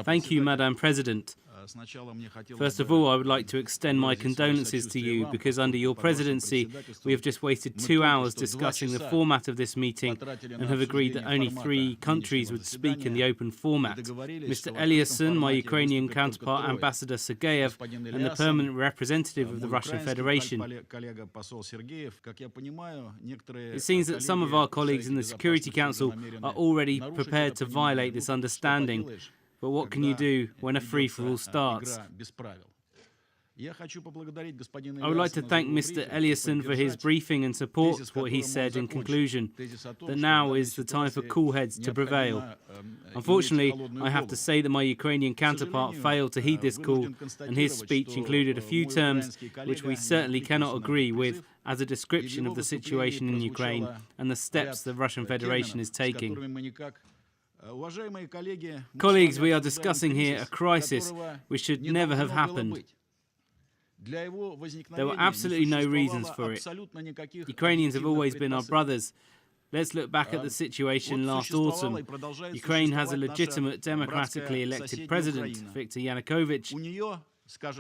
Thank you, Madam President. First of all, I would like to extend my condolences to you because under your presidency, we have just wasted 2 hours discussing the format of this meeting and have agreed that only 3 countries would speak in the open format. Mr. Eliasson, my Ukrainian counterpart, Ambassador Sergeyev, and the permanent representative of the Russian Federation. It seems that some of our colleagues in the Security Council are already prepared to violate this understanding. But what can you do when a free-for-all starts? I would like to thank Mr. Eliasson for his briefing and support what he said in conclusion, that now is the time for cool heads to prevail. Unfortunately, I have to say that my Ukrainian counterpart failed to heed this call, and his speech included a few terms which we certainly cannot agree with as a description of the situation in Ukraine and the steps the Russian Federation is taking. Colleagues, we are discussing here a crisis which should never have happened. There were absolutely no reasons for it. Ukrainians have always been our brothers. Let's look back at the situation last autumn. Ukraine has a legitimate, democratically elected president, Viktor Yanukovych,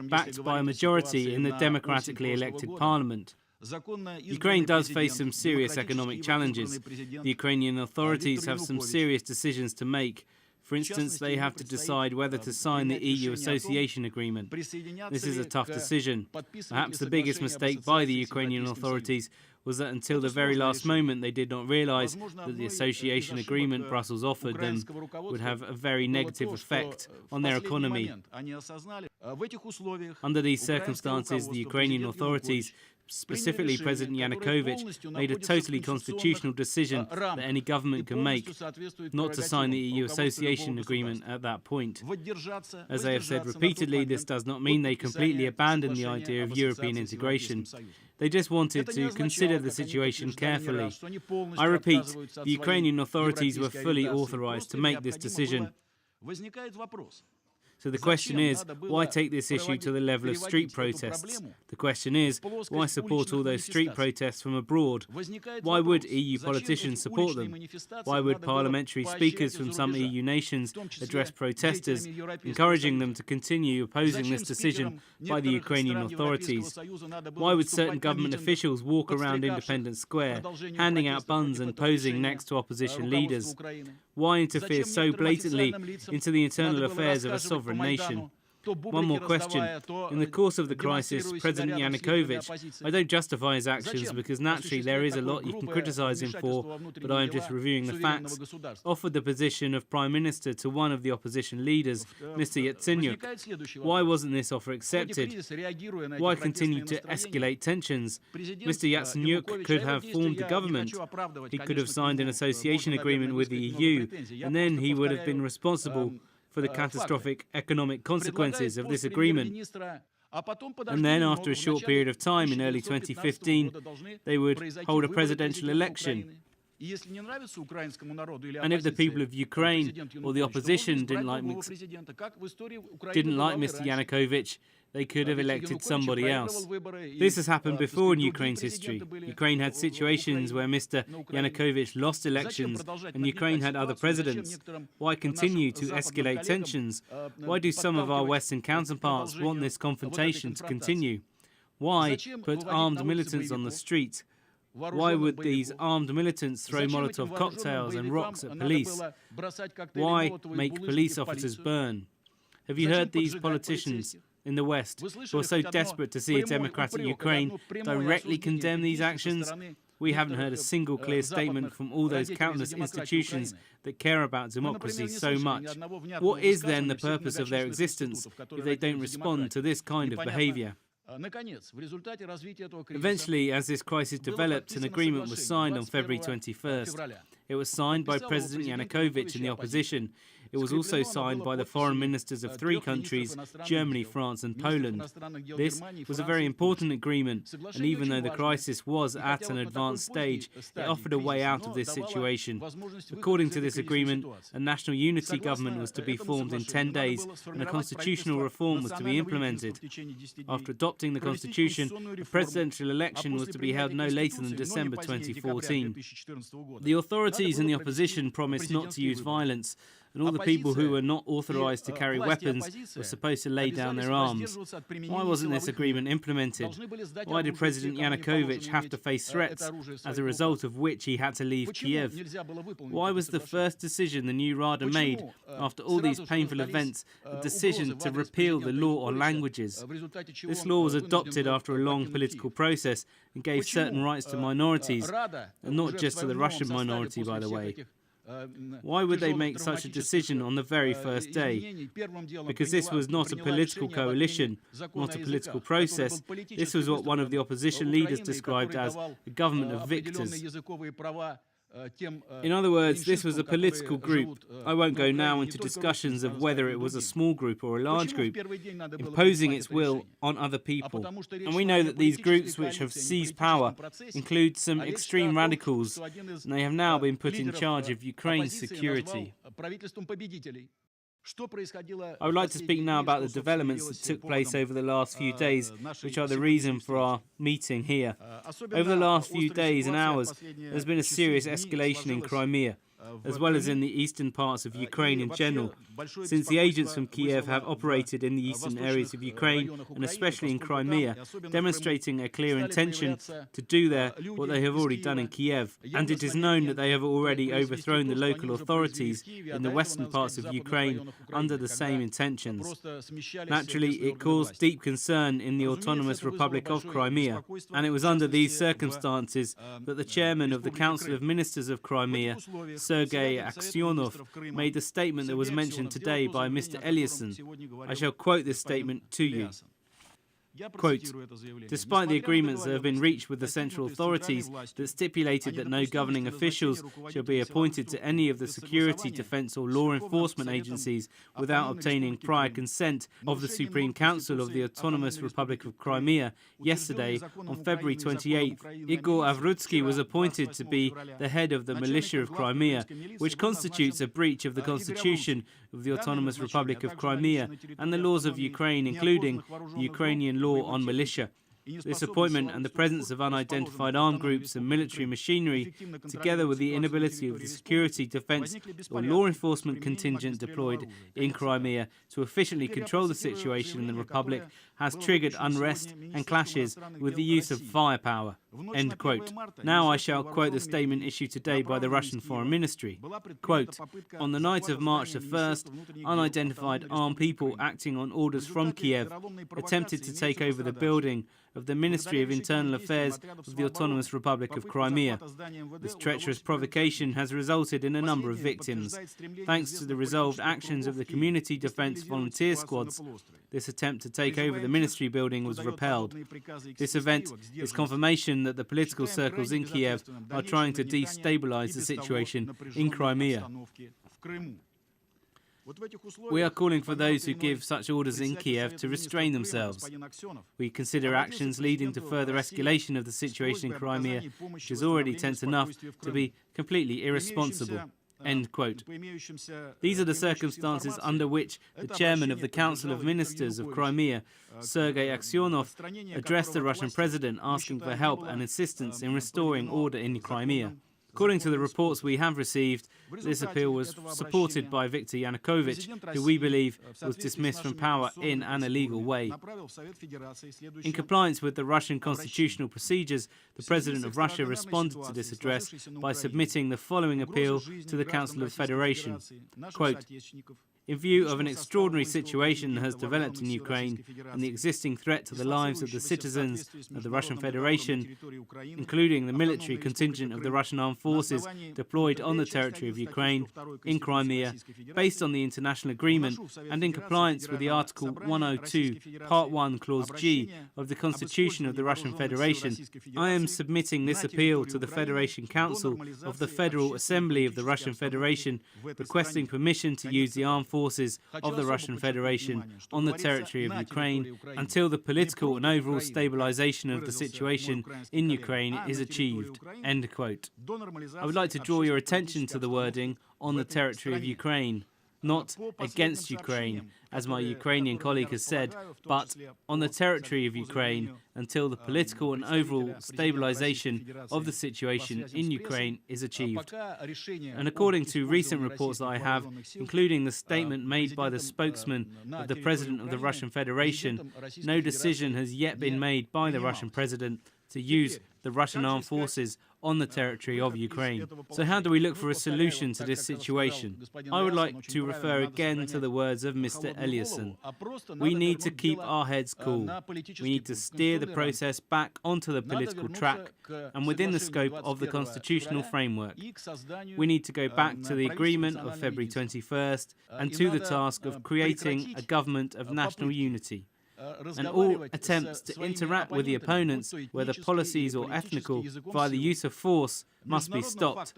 backed by a majority in the democratically elected parliament. Ukraine does face some serious economic challenges. The Ukrainian authorities have some serious decisions to make. For instance, they have to decide whether to sign the EU association agreement. This is a tough decision. Perhaps the biggest mistake by the Ukrainian authorities was that until the very last moment they did not realise that the association agreement Brussels offered them would have a very negative effect on their economy. Under these circumstances, the Ukrainian authorities, specifically President Yanukovych, made a totally constitutional decision that any government can make, not to sign the EU association agreement at that point. As I have said repeatedly, this does not mean they completely abandoned the idea of European integration. They just wanted to consider the situation carefully. I repeat, the Ukrainian authorities were fully authorized to make this decision. So the question is, why take this issue to the level of street protests? The question is, why support all those street protests from abroad? Why would EU politicians support them? Why would parliamentary speakers from some EU nations address protesters, encouraging them to continue opposing this decision by the Ukrainian authorities? Why would certain government officials walk around Independence Square, handing out buns and posing next to opposition leaders? Why interfere so blatantly into the internal affairs of a sovereign nation? One more question. In the course of the crisis, President Yanukovych, I don't justify his actions because naturally there is a lot you can criticise him for, but I am just reviewing the facts, offered the position of Prime Minister to one of the opposition leaders, Mr. Yatsenyuk. Why wasn't this offer accepted? Why continue to escalate tensions? Mr. Yatsenyuk could have formed the government. He could have signed an association agreement with the EU, and then he would have been responsible for the catastrophic economic consequences of this agreement. And then, after a short period of time in early 2015, they would hold a presidential election. And if the people of Ukraine or the opposition didn't like Mr. Yanukovych, they could have elected somebody else. This has happened before in Ukraine's history. Ukraine had situations where Mr. Yanukovych lost elections and Ukraine had other presidents. Why continue to escalate tensions? Why do some of our Western counterparts want this confrontation to continue? Why put armed militants on the street? Why would these armed militants throw Molotov cocktails and rocks at police? Why make police officers burn? Have you heard these politicians in the West who are so desperate to see a democratic Ukraine directly condemn these actions? We haven't heard a single clear statement from all those countless institutions that care about democracy so much. What is then the purpose of their existence if they don't respond to this kind of behavior? Eventually, as this crisis developed, an agreement was signed on February 21st. It was signed by President Yanukovych and the opposition. It was also signed by the foreign ministers of 3 countries, Germany, France and Poland. This was a very important agreement, and even though the crisis was at an advanced stage, it offered a way out of this situation. According to this agreement, a national unity government was to be formed in 10 days, and a constitutional reform was to be implemented. After adopting the constitution, a presidential election was to be held no later than December 2014. The authorities and the opposition promised not to use violence, and all the people who were not authorized to carry weapons were supposed to lay down their arms. Why wasn't this agreement implemented? Why did President Yanukovych have to face threats, as a result of which he had to leave Kiev? Why was the first decision the new Rada made, after all these painful events, a decision to repeal the law on languages? This law was adopted after a long political process and gave certain rights to minorities, and not just to the Russian minority, by the way. Why would they make such a decision on the very first day? Because this was not a political coalition, not a political process. This was what one of the opposition leaders described as a government of victors. In other words, this was a political group. I won't go now into discussions of whether it was a small group or a large group, imposing its will on other people. And we know that these groups which have seized power include some extreme radicals, and they have now been put in charge of Ukraine's security. I would like to speak now about the developments that took place over the last few days, which are the reason for our meeting here. Over the last few days and hours, there's been a serious escalation in Crimea, as well as in the eastern parts of Ukraine in general, since the agents from Kiev have operated in the eastern areas of Ukraine, and especially in Crimea, demonstrating a clear intention to do there what they have already done in Kiev. And it is known that they have already overthrown the local authorities in the western parts of Ukraine under the same intentions. Naturally, it caused deep concern in the Autonomous Republic of Crimea, and it was under these circumstances that the chairman of the Council of Ministers of Crimea, Sergei Aksyonov, made the statement that was mentioned today by Mr. Eliasson. I shall quote this statement to you. Quote, despite the agreements that have been reached with the central authorities that stipulated that no governing officials shall be appointed to any of the security, defense or law enforcement agencies without obtaining prior consent of the Supreme Council of the Autonomous Republic of Crimea, yesterday, on February 28th, Igor Avrutsky was appointed to be the head of the militia of Crimea, which constitutes a breach of the Constitution of the Autonomous Republic of Crimea and the laws of Ukraine, including the Ukrainian law on militia. This appointment and the presence of unidentified armed groups and military machinery, together with the inability of the security, defense or law enforcement contingent deployed in Crimea to efficiently control the situation in the Republic, has triggered unrest and clashes with the use of firepower. End quote. Now I shall quote the statement issued today by the Russian Foreign Ministry. Quote, on the night of March the 1st, unidentified armed people acting on orders from Kiev attempted to take over the building of the Ministry of Internal Affairs of the Autonomous Republic of Crimea. This treacherous provocation has resulted in a number of victims. Thanks to the resolved actions of the community defense volunteer squads, this attempt to take over the ministry building was repelled. This event is confirmation that the political circles in Kiev are trying to destabilize the situation in Crimea. We are calling for those who give such orders in Kiev to restrain themselves. We consider actions leading to further escalation of the situation in Crimea, which is already tense enough, to be completely irresponsible. End quote. These are the circumstances under which the chairman of the Council of Ministers of Crimea, Sergei Aksyonov, addressed the Russian president asking for help and assistance in restoring order in Crimea. According to the reports we have received, this appeal was supported by Viktor Yanukovych, who we believe was dismissed from power in an illegal way. In compliance with the Russian constitutional procedures, the President of Russia responded to this address by submitting the following appeal to the Council of Federation. Quote, in view of an extraordinary situation that has developed in Ukraine and the existing threat to the lives of the citizens of the Russian Federation, including the military contingent of the Russian armed forces deployed on the territory of Ukraine in Crimea, based on the international agreement and in compliance with the Article 102, Part 1, Clause G of the Constitution of the Russian Federation, I am submitting this appeal to the Federation Council of the Federal Assembly of the Russian Federation, requesting permission to use the armed forces of the Russian Federation on the territory of Ukraine until the political and overall stabilization of the situation in Ukraine is achieved. End quote. I would like to draw your attention to the wording "on the territory of Ukraine." not against Ukraine, as my Ukrainian colleague has said, but on the territory of Ukraine until the political and overall stabilization of the situation in Ukraine is achieved. And according to recent reports that I have, including the statement made by the spokesman of the President of the Russian Federation, no decision has yet been made by the Russian President to use the Russian armed forces on the territory of Ukraine. So how do we look for a solution to this situation? I would like to refer again to the words of Mr. Eliasson. We need to keep our heads cool. We need to steer the process back onto the political track and within the scope of the constitutional framework. We need to go back to the agreement of February 21st and to the task of creating a government of national unity. And all attempts to interact with the opponents, whether policies or ethnical, via the use of force, must be stopped.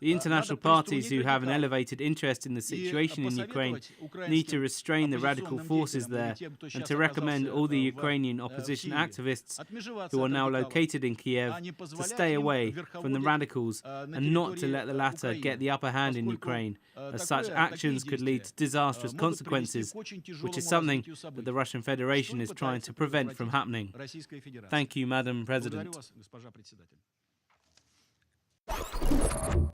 The international parties who have an elevated interest in the situation in Ukraine need to restrain the radical forces there and to recommend all the Ukrainian opposition activists who are now located in Kiev to stay away from the radicals and not to let the latter get the upper hand in Ukraine, as such actions could lead to disastrous consequences, which is something that the Russian Federation is trying to prevent from happening. Thank you, Madam President.